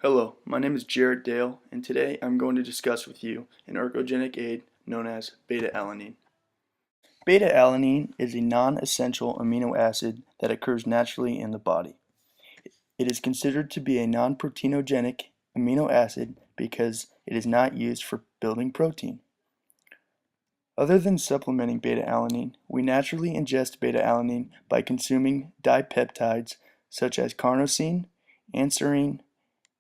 Hello, my name is Jared Dale, and today I'm going to discuss with you an ergogenic aid known as beta-alanine. Beta-alanine is a non-essential amino acid that occurs naturally in the body. It is considered to be a non-proteinogenic amino acid because it is not used for building protein. Other than supplementing beta-alanine, we naturally ingest beta-alanine by consuming dipeptides such as carnosine, anserine,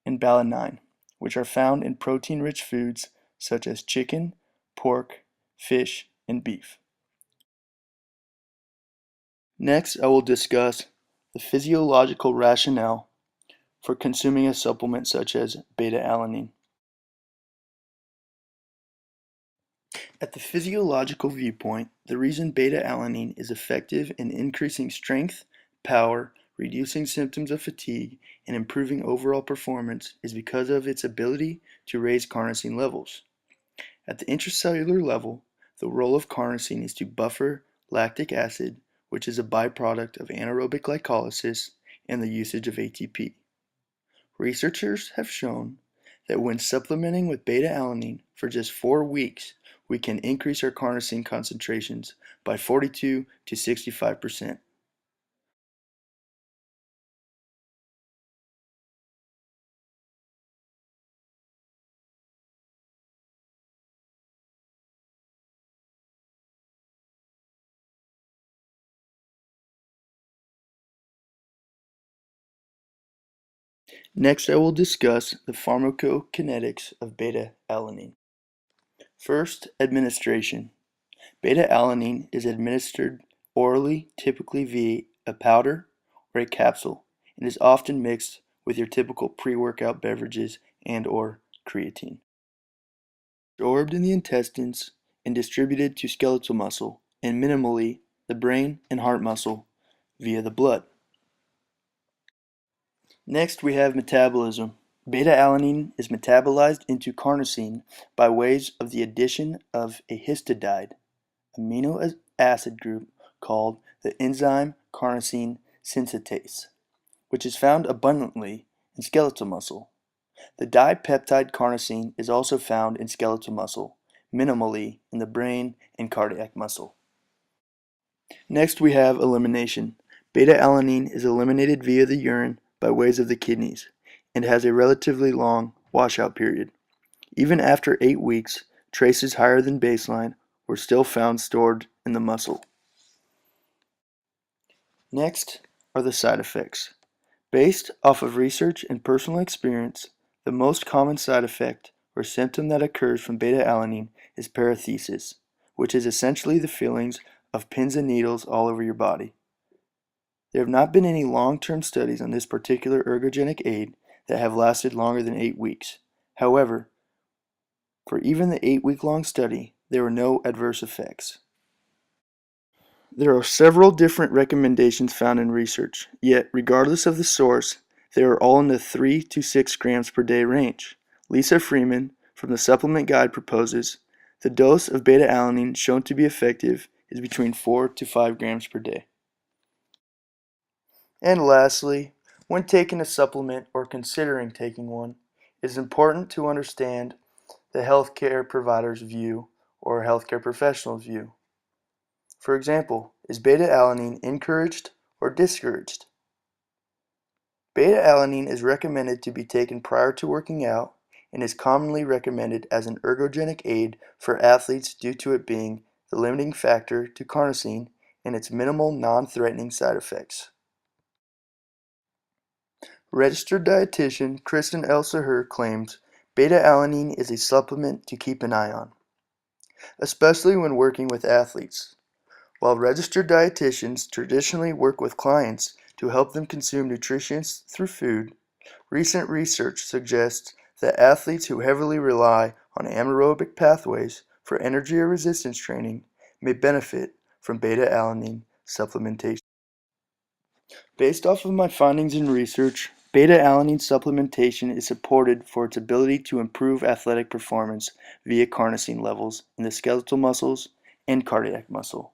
and alanine, which are found in protein-rich foods such as chicken, pork, fish, and beef. Next, I will discuss the physiological rationale for consuming a supplement such as beta-alanine. At the physiological viewpoint, the reason beta-alanine is effective in increasing strength, power, reducing symptoms of fatigue, and improving overall performance is because of its ability to raise carnosine levels. At the intracellular level, the role of carnosine is to buffer lactic acid, which is a byproduct of anaerobic glycolysis and the usage of ATP. Researchers have shown that when supplementing with beta-alanine for just 4 weeks, we can increase our carnosine concentrations by 42 to 65%. Next, I will discuss the pharmacokinetics of beta-alanine. First, administration. Beta-alanine is administered orally, typically via a powder or a capsule, and is often mixed with your typical pre-workout beverages and/or creatine. Absorbed in the intestines and distributed to skeletal muscle and minimally the brain and heart muscle via the blood. Next, we have metabolism. Beta-alanine is metabolized into carnosine by ways of the addition of a histidide amino acid group called the enzyme carnosine synthetase, which is found abundantly in skeletal muscle. The dipeptide carnosine is also found in skeletal muscle, minimally in the brain and cardiac muscle. Next, we have elimination. Beta-alanine is eliminated via the urine by ways of the kidneys and has a relatively long washout period. Even after 8 weeks, traces higher than baseline were still found stored in the muscle. Next are the side effects. Based off of research and personal experience, the most common side effect or symptom that occurs from beta-alanine is paresthesia, which is essentially the feelings of pins and needles all over your body. There have not been any long-term studies on this particular ergogenic aid that have lasted longer than 8 weeks. However, for even the 8-week-long study, there were no adverse effects. There are several different recommendations found in research, yet regardless of the source, they are all in the 3 to 6 grams per day range. Lisa Freeman from the Supplement Guide proposes the dose of beta-alanine shown to be effective is between 4 to 5 grams per day. And lastly, when taking a supplement or considering taking one, it is important to understand the healthcare provider's view or healthcare professional's view. For example, is beta-alanine encouraged or discouraged? Beta-alanine is recommended to be taken prior to working out and is commonly recommended as an ergogenic aid for athletes due to it being the limiting factor to carnosine and its minimal non-threatening side effects. Registered dietitian Kristen L. Saher claims beta-alanine is a supplement to keep an eye on, especially when working with athletes. While registered dietitians traditionally work with clients to help them consume nutrition through food, recent research suggests that athletes who heavily rely on anaerobic pathways for energy or resistance training may benefit from beta-alanine supplementation. Based off of my findings in research, beta-alanine supplementation is supported for its ability to improve athletic performance via carnosine levels in the skeletal muscles and cardiac muscle.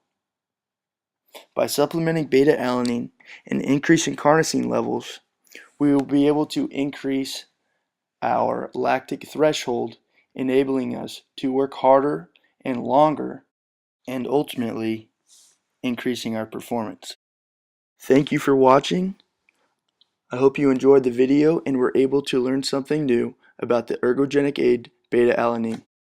By supplementing beta-alanine and increasing carnosine levels, we will be able to increase our lactic threshold, enabling us to work harder and longer, and ultimately increasing our performance. Thank you for watching. I hope you enjoyed the video and were able to learn something new about the ergogenic aid beta-alanine.